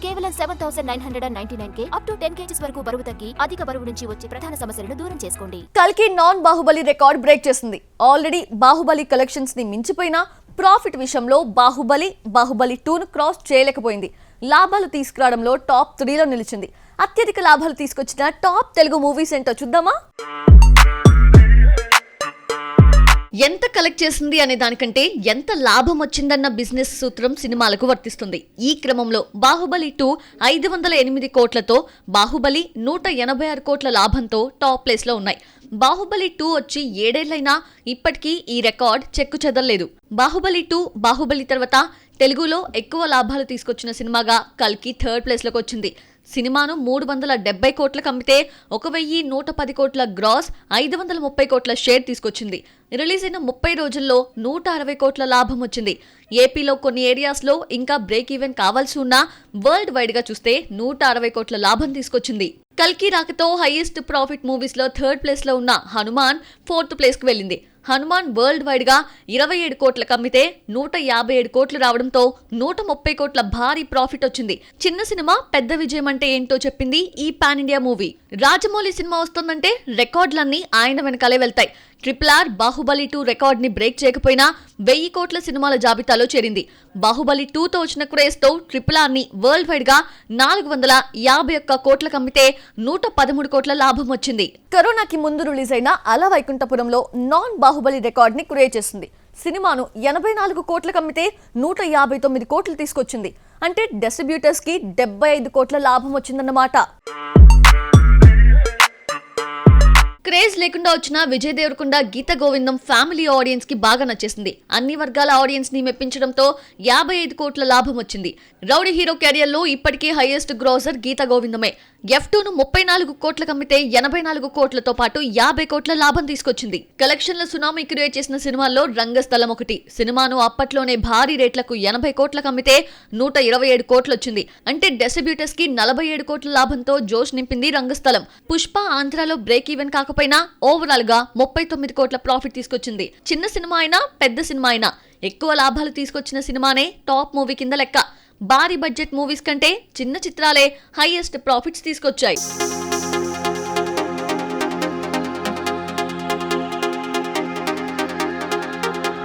కేవలం 7,999K up to 10 kgs వరకు బరువు తగ్గి అధిక బరువు నుంచి వచ్చే ప్రధాన సమస్యలను దూరం చేసుకోండి. కల్కి నాన్ బాహుబలి రికార్డ్ బ్రేక్ చేసింది. ఆల్రెడీ బాహుబలి కలెక్షన్స్ ని మించిపోయినా ప్రాఫిట్ విషయంలో బాహుబలి 2ను క్రాస్ చేయలేకపోయింది. లాభాలు తీసుకురావడంలో టాప్ 3లో నిలిచింది. అత్యధిక లాభాలు తీసుకొచ్చిన టాప్ తెలుగు మూవీస్ ఏంటో చూద్దామా? ఎంత కలెక్ట్ చేసింది అనే దానికంటే ఎంత లాభం వచ్చిందన్న బిజినెస్ సూత్రం సినిమాలకు వర్తిస్తుంది. ఈ క్రమంలో బాహుబలి 2 508 కోట్లతో, బాహుబలి 186 కోట్ల లాభంతో టాప్ ప్లేస్ లో ఉన్నాయి. బాహుబలి 2 వచ్చి 7 ఏళ్లైనా ఇప్పటికీ ఈ రికార్డ్ చెక్కు చెదరలేదు. బాహుబలి 2 బాహుబలి తర్వాత తెలుగులో ఎక్కువ లాభాలు తీసుకొచ్చిన సినిమాగా కల్కి థర్డ్ ప్లేస్ లోకి వచ్చింది. సినిమాను 370 కోట్లకు అమ్మితే 1110 కోట్ల గ్రాస్, 530 కోట్ల షేర్ తీసుకొచ్చింది. రిలీజ్ అయిన 30 రోజుల్లో 160 కోట్ల లాభం వచ్చింది. ఏపీలో కొన్ని ఏరియాస్లో ఇంకా బ్రేక్ ఈవెన్ కావాల్సి ఉన్నా వరల్డ్ వైడ్ గా చూస్తే 160 కోట్ల లాభం తీసుకొచ్చింది. కల్కి రాకతో హైయెస్ట్ ప్రాఫిట్ మూవీస్ లో థర్డ్ ప్లేస్ లో ఉన్న హనుమాన్ 4th ప్లేస్ కు వెళ్ళింది. హనుమాన్ వరల్డ్ వైడ్ గా 27 కోట్లకు అమ్మితే 157 కోట్లు రావడంతో 130 కోట్ల భారీ ప్రాఫిట్ వచ్చింది. చిన్న సినిమా పెద్ద విజయం అంటే ఏంటో చెప్పింది ఈ pan India movie. Rajamouli cinema వస్తుందంటే రికార్డులన్నీ ఆయన వెనకాలే వెళ్తాయి. RRR బాహుబలి 2 రికార్డ్ ని బ్రేక్ చేయకపోయినా 1000 కోట్ల సినిమాల జాబితాలో చేరింది. బాహుబలి 2తో వచ్చిన క్రేజ్ తో RRR ని వరల్డ్ వైడ్ గా 451 కోట్లకు అమ్మితే 113 కోట్ల లాభం వచ్చింది. కరోనాకి ముందు రిలీజ్ అయిన అల వైకుంఠపురంలో నాన్ బాహుబలి రికార్డ్ ని క్రియేట్ చేసింది. సినిమాను 84 కోట్లకు అమ్మితే 159 కోట్లు తీసుకొచ్చింది. అంటే డిస్ట్రిబ్యూటర్స్ కి 75 కోట్ల లాభం వచ్చిందన్నమాట. క్రేజ్ లేకుండా వచ్చిన విజయ్ దేవరకొండ గీత గోవిందం ఫ్యామిలీ ఆడియన్స్ కి బాగా నచ్చేసింది. అన్ని వర్గాల ఆడియన్స్ ని మెప్పించడంతో 55 కోట్ల లాభం వచ్చింది. రౌడీ హీరో కెరియర్ లో ఇప్పటికే హైయెస్ట్ గ్రోసర్ గీత గోవిందమే. F2ను 34 కోట్లకు అమ్మితే 84 కోట్లతో పాటు 50 కోట్ల లాభం తీసుకొచ్చింది. కలెక్షన్ల సునామీ క్రియేట్ చేసిన సినిమాల్లో రంగస్థలం ఒకటి. సినిమాను అప్పట్లోనే భారీ రేట్లకు 80 కోట్లకు అమ్మితే 127 కోట్లు వచ్చింది. అంటే డిస్ట్రిబ్యూటర్స్ కి 47 కోట్ల లాభంతో జోష్ నింపింది రంగస్థలం. పుష్ప ఆంధ్రాలో బ్రేక్ ఈవెన్ కాకపోయినా ఓవరాల్ గా 39 కోట్ల ప్రాఫిట్ తీసుకొచ్చింది. చిన్న సినిమా అయినా పెద్ద సినిమా అయినా ఎక్కువ లాభాలు తీసుకొచ్చిన సినిమానే టాప్ మూవీ కింద లెక్క. భారీ బడ్జెట్ మూవీస్ కంటే చిన్న చిత్రాలే హైయెస్ట్ ప్రాఫిట్స్ తీసుకొచ్చాయి.